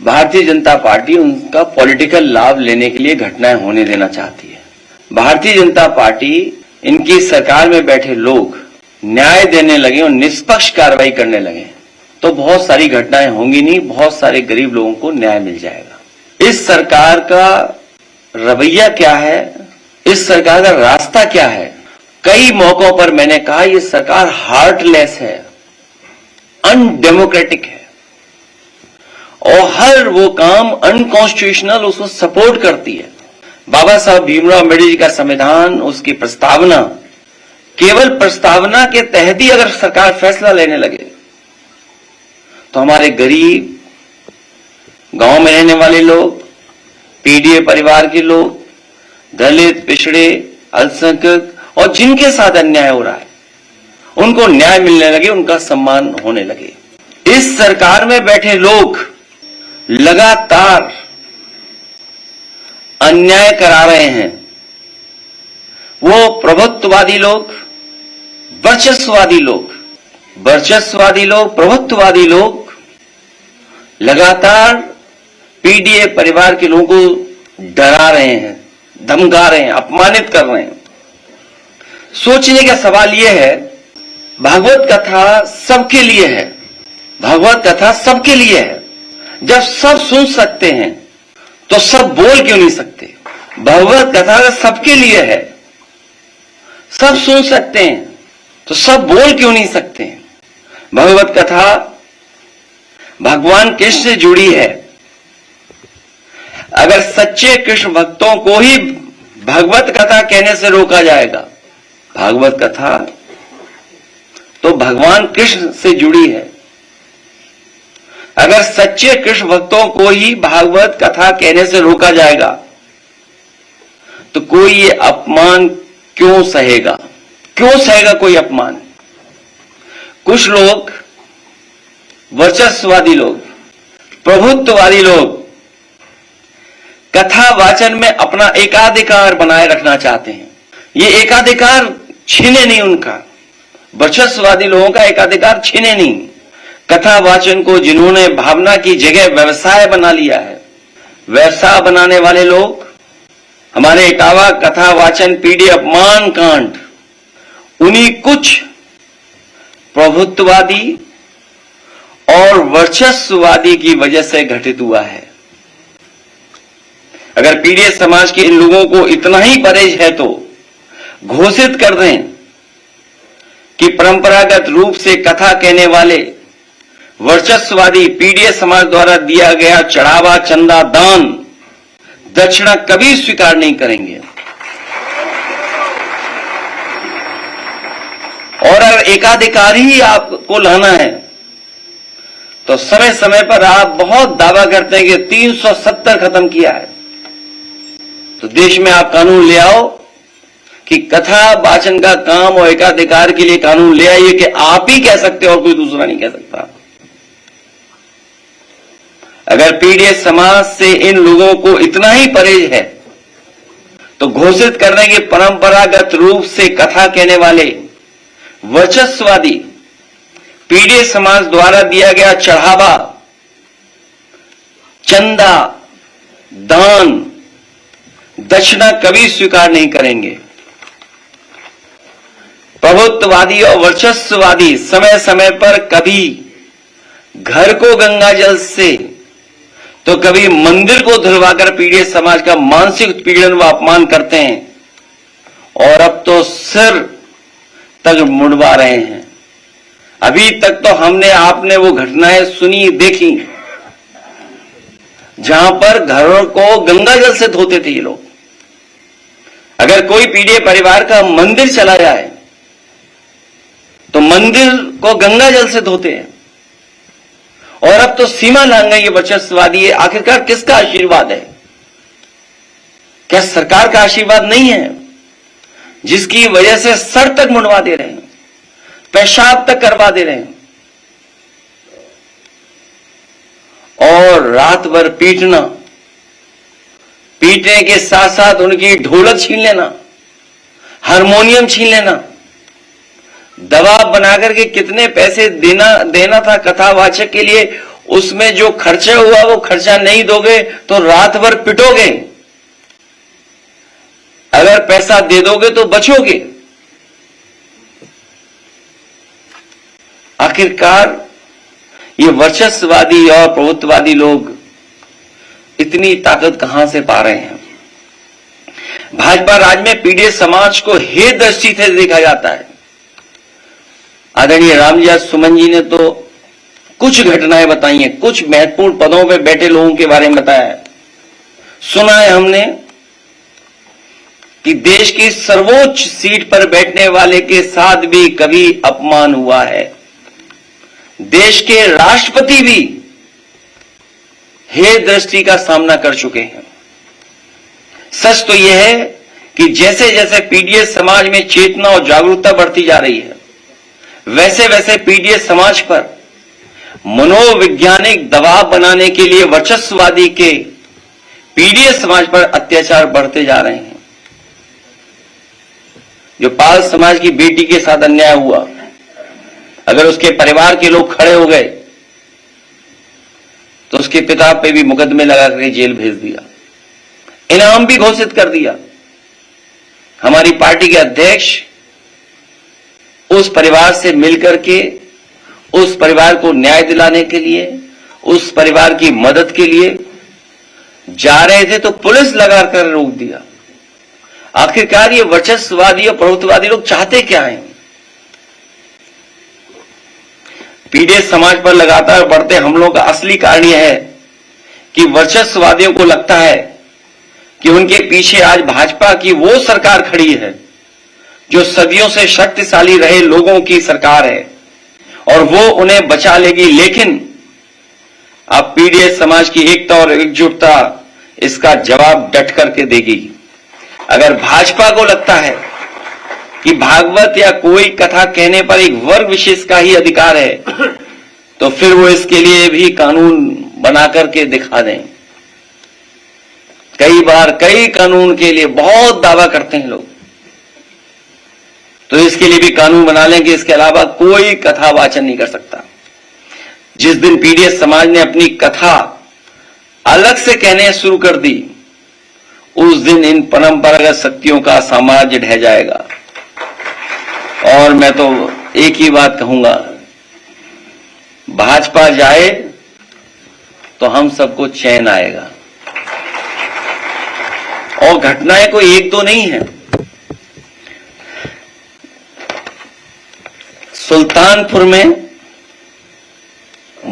Bharatiya Janata party उनका political लाभ लेने के लिए घटनाएं होने देना चाहती है। भारतीय जनता पार्टी, इनकी सरकार में बैठे लोग न्याय देने लगे और निष्पक्ष कार्रवाई करने लगे तो बहुत सारी घटनाएं होंगी नहीं, बहुत सारे गरीब लोगों को न्याय मिल जाएगा। इस सरकार का रवैया क्या है, इस सरकार का रास्ता क्या है? कई मौकों पर मैंने कहा यह सरकार हार्टलेस है, अनडेमोक्रेटिक है और हर वो काम अनकॉन्स्टिट्यूशनल उसको सपोर्ट करती है। बाबा साहब भीमराव अम्बेडकर जी का संविधान, उसकी प्रस्तावना, केवल प्रस्तावना के तहत ही अगर सरकार फैसला लेने लगे तो हमारे गरीब, गांव में रहने वाले लोग, पीडीए परिवार के लोग, दलित, पिछड़े, अल्पसंख्यक और जिनके साथ अन्याय हो रहा है उनको न्याय मिलने लगे, उनका सम्मान होने लगे। इस सरकार में बैठे लोग लगातार अन्याय करा रहे हैं। वो प्रभुत्ववादी लोग, वर्चस्ववादी लोग, प्रभुत्ववादी लोग लगातार पीडीए परिवार के लोगों को डरा रहे हैं, धमका रहे हैं, अपमानित कर रहे हैं। सोचने का सवाल यह है, भागवत कथा सबके लिए है, भागवत कथा सबके लिए है। जब सब सुन सकते हैं तो सब बोल क्यों नहीं सकते? भागवत कथा सबके लिए है, सब सुन सकते हैं तो सब बोल क्यों नहीं सकते? भागवत कथा भगवान कृष्ण से जुड़ी है। अगर सच्चे कृष्ण भक्तों को ही भागवत कथा कहने से रोका जाएगा, भागवत कथा तो भगवान कृष्ण से जुड़ी है। अगर सच्चे कृष्ण भक्तों को ही भागवत कथा कहने से रोका जाएगा तो कोई ये अपमान क्यों सहेगा? क्यों सहेगा कोई अपमान? कुछ लोग, वर्चस्ववादी लोग, प्रभुत्ववादी लोग कथा वाचन में अपना एकाधिकार बनाए रखना चाहते हैं। ये एकाधिकार छीने नहीं उनका, वर्चस्ववादी लोगों का एकाधिकार छीने नहीं। कथा वाचन को जिन्होंने भावना की जगह व्यवसाय बना लिया है, व्यवसाय बनाने वाले लोग, हमारे इटावा कथा वाचन पीढ़ी अपमान कांड उन्हीं कुछ प्रभुत्ववादी और वर्चस्ववादी की वजह से घटित हुआ है। अगर पीढ़ी समाज के इन लोगों को इतना ही परहेज है तो घोषित कर दें कि परंपरागत रूप से कथा कहने वाले वर्चस्ववादी पीडीए समाज द्वारा दिया गया चढ़ावा, चंदा, दान, दक्षिणा कभी स्वीकार नहीं करेंगे। और अगर एकाधिकार ही आपको लाना है तो समय समय पर आप बहुत दावा करते हैं कि 370 खत्म किया है, तो देश में आप कानून ले आओ कि कथा वाचन का काम और एकाधिकार के लिए कानून ले आइए कि आप ही कह सकते हो और कोई दूसरा नहीं कह सकता। अगर पीडीए समाज से इन लोगों को इतना ही परहेज है तो घोषित करने के परंपरागत रूप से कथा कहने वाले वर्चस्ववादी पीडीए समाज द्वारा दिया गया चढ़ावा, चंदा, दान, दक्षिणा कभी स्वीकार नहीं करेंगे। प्रभुत्ववादी और वर्चस्ववादी समय समय पर कभी घर को गंगा जल से तो कभी मंदिर को धुलवाकर पीड़ित समाज का मानसिक उत्पीड़न व अपमान करते हैं और अब तो सिर तक मुड़वा रहे हैं। अभी तक तो हमने आपने वो घटनाएं सुनी, देखी जहां पर घरों को गंगा जल से धोते थे ये लोग। अगर कोई पीड़िए परिवार का मंदिर चला जाए तो मंदिर को गंगा जल से धोते हैं और अब तो सीमा लांघ गई ये वर्चस्ववादी है। आखिरकार किसका आशीर्वाद है? क्या सरकार का आशीर्वाद नहीं है जिसकी वजह से सर तक मुंडवा दे रहे हैं, पेशाब तक करवा दे रहे हैं और रात भर पीटना, पीटने के साथ साथ उनकी ढोलक छीन लेना, हारमोनियम छीन लेना, दबाव बनाकर के कितने पैसे देना था कथावाचक के लिए उसमें जो खर्चा हुआ वो खर्चा नहीं दोगे तो रात भर पिटोगे, अगर पैसा दे दोगे तो बचोगे। आखिरकार ये वर्चस्ववादी और प्रभुत्ववादी लोग इतनी ताकत कहां से पा रहे हैं? भाजपा राज में पीड़ित समाज को हे दृष्टि से देखा जाता है। आदरणीय रामजी सुमन जी ने तो कुछ घटनाएं बताई हैं, कुछ महत्वपूर्ण पदों पर बैठे लोगों के बारे में बताया है। सुना है हमने कि देश की सर्वोच्च सीट पर बैठने वाले के साथ भी कभी अपमान हुआ है। देश के राष्ट्रपति भी हे दृष्टि का सामना कर चुके हैं। सच तो यह है कि जैसे जैसे पीड़ित समाज में चेतना और जागरूकता बढ़ती जा रही है, वैसे वैसे पीड़ित समाज पर मनोवैज्ञानिक दबाव बनाने के लिए वर्चस्ववादी के पीड़ित समाज पर अत्याचार बढ़ते जा रहे हैं। जो पाल समाज की बेटी के साथ अन्याय हुआ, अगर उसके परिवार के लोग खड़े हो गए तो उसके पिता पे भी मुकदमे लगा करके जेल भेज दिया, इनाम भी घोषित कर दिया। हमारी पार्टी के अध्यक्ष उस परिवार से मिलकर के उस परिवार को न्याय दिलाने के लिए, उस परिवार की मदद के लिए जा रहे थे तो पुलिस लगाकर रोक दिया। आखिरकार ये वर्चस्ववादी और प्रभुत्ववादी लोग चाहते क्या हैं? पीड़ित समाज पर लगातार बढ़ते हमलों का असली कारण यह है कि वर्चस्ववादियों को लगता है कि उनके पीछे आज भाजपा की वो सरकार खड़ी है जो सदियों से शक्तिशाली रहे लोगों की सरकार है और वो उन्हें बचा लेगी। लेकिन अब पीड़ित समाज की एकता और एकजुटता इसका जवाब डट करके देगी। अगर भाजपा को लगता है कि भागवत या कोई कथा कहने पर एक वर्ग विशेष का ही अधिकार है, तो फिर वो इसके लिए भी कानून बना करके दिखा दें। कई बार कई कानून के लिए बहुत दावा करते हैं लोग, तो इसके लिए भी कानून बना लें कि इसके अलावा कोई कथा वाचन नहीं कर सकता। जिस दिन पीड़ित समाज ने अपनी कथा अलग से कहने शुरू कर दी, उस दिन इन परंपरागत शक्तियों का साम्राज्य ढह जाएगा। और मैं तो एक ही बात कहूंगा, भाजपा जाए तो हम सबको चैन आएगा। और घटनाएं कोई एक दो नहीं है। सुल्तानपुर में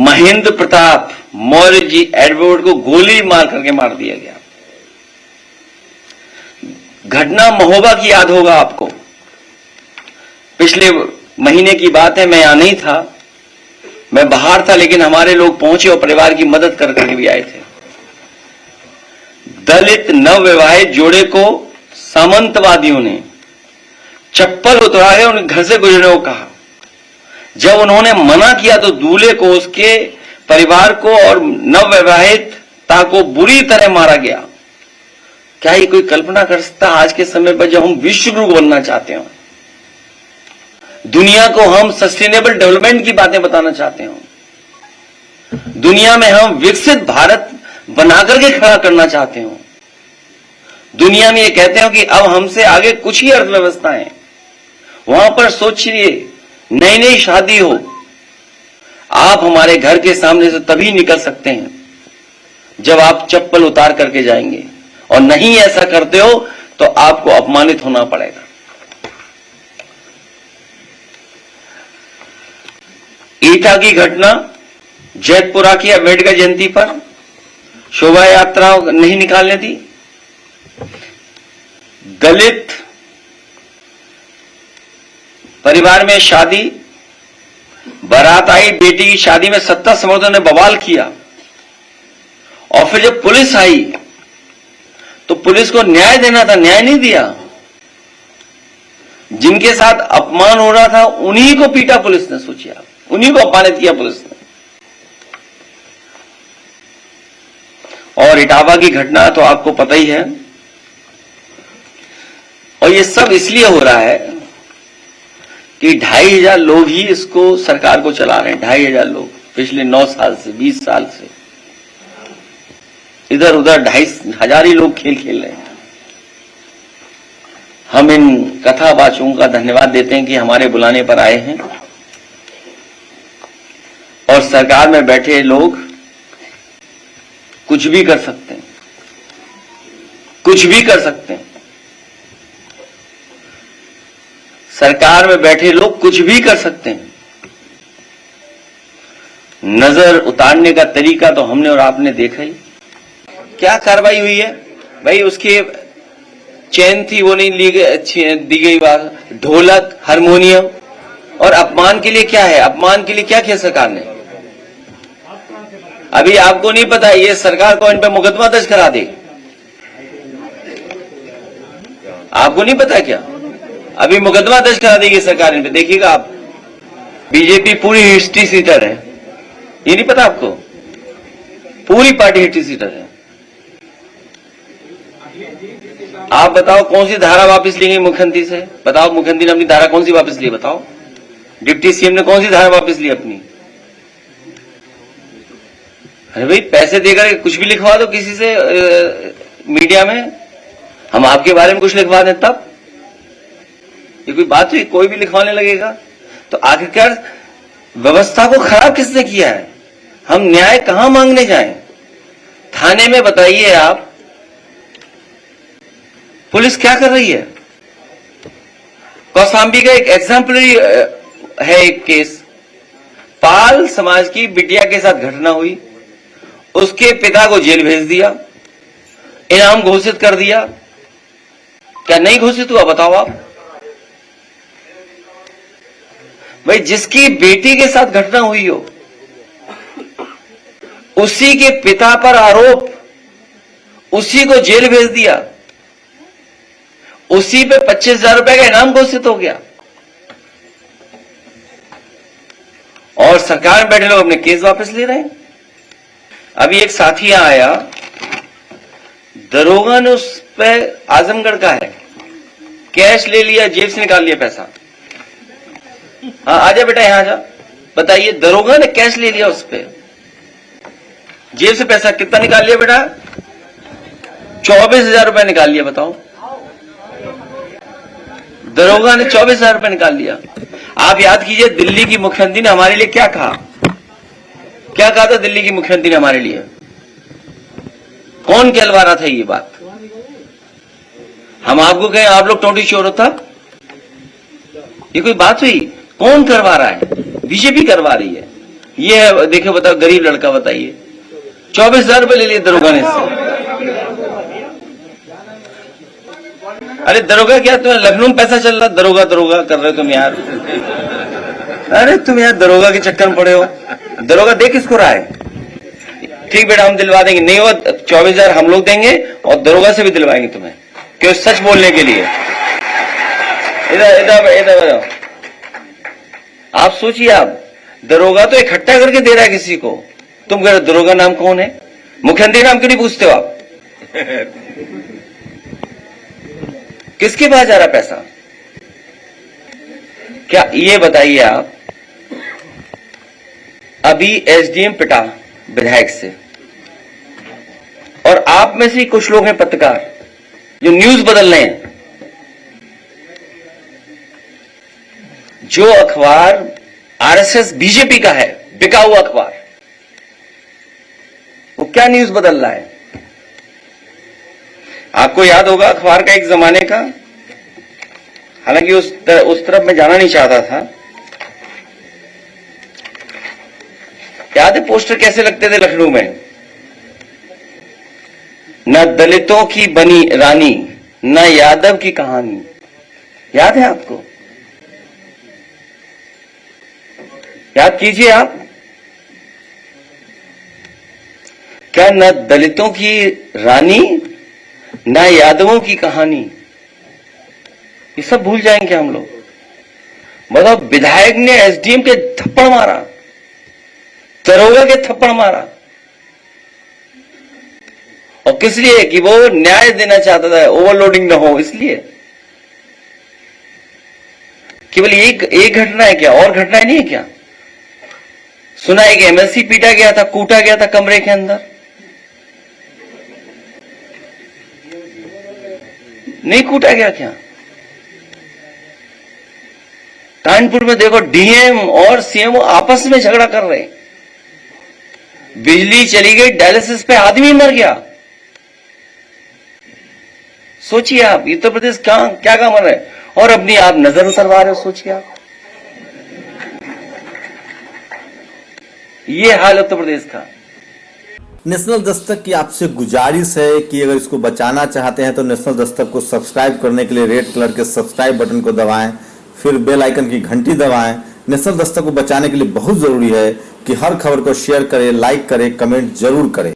महेंद्र प्रताप मौर्य जी एडवर्ड को गोली मार करके मार दिया गया। घटना महोबा की याद होगा आपको। पिछले महीने की बात है, मैं यहां नहीं था, मैं बाहर था, लेकिन हमारे लोग पहुंचे और परिवार की मदद कर करके भी आए थे। दलित नवविवाहित जोड़े को सामंतवादियों ने चप्पल उतार के उनके घर से गुजरने को कहा। जब उन्होंने मना किया तो दूल्हे को, उसके परिवार को और नवविवाहिता को बुरी तरह मारा गया। क्या ये कोई कल्पना कर सकता है आज के समय पर जब हम विश्व गुरु बनना चाहते हो, दुनिया को हम सस्टेनेबल डेवलपमेंट की बातें बताना चाहते हो, दुनिया में हम विकसित भारत बनाकर के खड़ा करना चाहते हो, दुनिया में ये कहते हो कि अब हमसे आगे कुछ ही अर्थव्यवस्थाएं, वहां पर सोचिए नई नई शादी हो, आप हमारे घर के सामने से तभी निकल सकते हैं जब आप चप्पल उतार करके जाएंगे, और नहीं ऐसा करते हो तो आपको अपमानित होना पड़ेगा। ईटा की घटना, जैतपुरा की अम्बेडकर जयंती पर शोभा यात्रा नहीं निकालने दी, दलित परिवार में शादी, बारात आई, बेटी की शादी में सत्ता समर्थकों ने बवाल किया, और फिर जब पुलिस आई तो पुलिस को न्याय देना था, न्याय नहीं दिया। जिनके साथ अपमान हो रहा था उन्हीं को पीटा पुलिस ने, सोचिए आप, उन्हीं को अपमानित किया पुलिस ने। और इटावा की घटना तो आपको पता ही है, और ये सब इसलिए हो रहा है कि 2500 लोग ही इसको सरकार को चला रहे हैं, 2500 लोग। पिछले 9 साल से, 20 साल से इधर उधर 2,500 ही लोग खेल खेल रहे हैं। हम इन कथावाचकों का धन्यवाद देते हैं कि हमारे बुलाने पर आए हैं और सरकार में बैठे लोग कुछ भी कर सकते हैं, कुछ भी कर सकते हैं। सरकार में बैठे लोग कुछ भी कर सकते हैं। नजर उतारने का तरीका तो हमने और आपने देखा ही। क्या कार्रवाई हुई है भाई? उसके चैन थी वो नहीं दी गई बात, ढोलक, हारमोनियम, और अपमान के लिए क्या है? अपमान के लिए क्या किया सरकार ने? अभी आपको नहीं पता, ये सरकार को इन पे मुकदमा दर्ज करा दे। आपको नहीं पता क्या? अभी मुकदमा दर्ज करा देगी सरकार इन पे, देखिएगा आप। बीजेपी पूरी हिस्ट्री सीटर है, ये नहीं पता आपको? पूरी पार्टी हिस्ट्री सीटर है। आप बताओ कौन सी धारा वापस ली गई मुख्यमंत्री से? बताओ, मुख्यमंत्री ने अपनी धारा कौन सी वापस ली? बताओ। डिप्टी सीएम ने कौन सी धारा वापस ली अपनी? अरे भाई, पैसे देकर कुछ भी लिखवा दो किसी से मीडिया में, हम आपके बारे में कुछ लिखवा दें तब? ये कोई बात हुई? कोई भी लिखवाने लगेगा तो आखिरकार व्यवस्था को खराब किसने किया है? हम न्याय कहां मांगने जाएं? थाने में बताइए आप, पुलिस क्या कर रही है? कौशांबी का एक एग्जाम्पलरी है एक केस। पाल समाज की बिटिया के साथ घटना हुई, उसके पिता को जेल भेज दिया, इनाम घोषित कर दिया। क्या नहीं घोषित हुआ? बताओ आप भाई। जिसकी बेटी के साथ घटना हुई हो, उसी के पिता पर आरोप, उसी को जेल भेज दिया, उसी पे 25,000 रुपए का इनाम घोषित हो गया, और सरकार में बैठे लोग अपने केस वापस ले रहे हैं। अभी एक साथी यहां आया, दरोगा ने उस पे, आजमगढ़ का है, कैश ले लिया, जेब से निकाल लिया पैसा। हाँ, आजा बेटा यहां आजा। बताइए, दरोगा ने कैश ले लिया उस पे, जेब से पैसा कितना निकाल लिया बेटा? 24,000 रुपए निकाल लिया। बताओ, दरोगा ने 24,000 रुपए निकाल लिया। आप याद कीजिए, दिल्ली की मुख्यमंत्री ने हमारे लिए क्या कहा? क्या कहा था दिल्ली की मुख्यमंत्री ने हमारे लिए? कौन कहलवा रहा था ये बात? हम आपको कहें आप लोग टोटी चोर होता? ये कोई बात हुई? कौन करवा रहा है? बीजेपी करवा रही है। ये है, देखो बताओ, गरीब लड़का, बताइए 24,000 रुपए ले लिए दरोगा ने इससे। अरे दरोगा क्या, तुम्हें लखनऊ में पैसा चल रहा, दरोगा दरोगा कर रहे हो तुम यार। अरे तुम यार दरोगा के चक्कर में पड़े हो। दरोगा दे किसको रहा है? ठीक बेटा, हम दिलवा देंगे। नहीं हो 24,000 हम लोग देंगे और दरोगा से भी दिलवाएंगे तुम्हें, क्यों? सच बोलने के लिए। इधर इधर इधर आप सोचिए, आप दरोगा तो इकट्ठा करके दे रहा है किसी को, तुम कह रहे दरोगा नाम कौन है? मुख्यमंत्री नाम क्यों नहीं पूछते हो आप? किसके पास जा रहा पैसा? क्या ये बताइए आप। अभी एसडीएम पिटा विधायक से, और आप में से कुछ लोग हैं पत्रकार जो न्यूज बदल रहे हैं। जो अखबार आरएसएस बीजेपी का है, बिका हुआ अखबार, वो क्या न्यूज बदल रहा है? आपको याद होगा अखबार का एक जमाने का, हालांकि उस तरफ मैं जाना नहीं चाहता था। याद है पोस्टर कैसे लगते थे लखनऊ में? न दलितों की बनी रानी, न यादव की कहानी। याद है आपको? याद कीजिए आप। क्या न दलितों की रानी, न यादवों की कहानी, ये सब भूल जाएंगे हम लोग? बताओ, विधायक ने एसडीएम के थप्पड़ मारा, दरोगा के थप्पड़ मारा, और किस लिए? कि वो न्याय देना चाहता था, ओवरलोडिंग न हो इसलिए। केवल एक घटना है क्या? और घटनाएं नहीं है क्या? सुना एक एमएलसी पीटा गया था, कूटा गया था कमरे के अंदर, नहीं कूटा गया क्या? कानपुर में देखो डीएम और सीएम आपस में झगड़ा कर रहे हैं, बिजली चली गई, डायलिसिस पे आदमी मर गया। सोचिए आप, उत्तर प्रदेश क्या काम कर रहे हैं, और अपनी आप नजर उतरवा रहे हो। सोचिए आप, ये हाल उत्तर प्रदेश का। नेशनल दस्तक की आपसे गुजारिश है कि अगर इसको बचाना चाहते हैं तो नेशनल दस्तक को सब्सक्राइब करने के लिए रेड कलर के सब्सक्राइब बटन को दबाएं, फिर बेल आइकन की घंटी दबाएं। नेशनल दस्तक को बचाने के लिए बहुत जरूरी है कि हर खबर को शेयर करें, लाइक करें, कमेंट जरूर करें।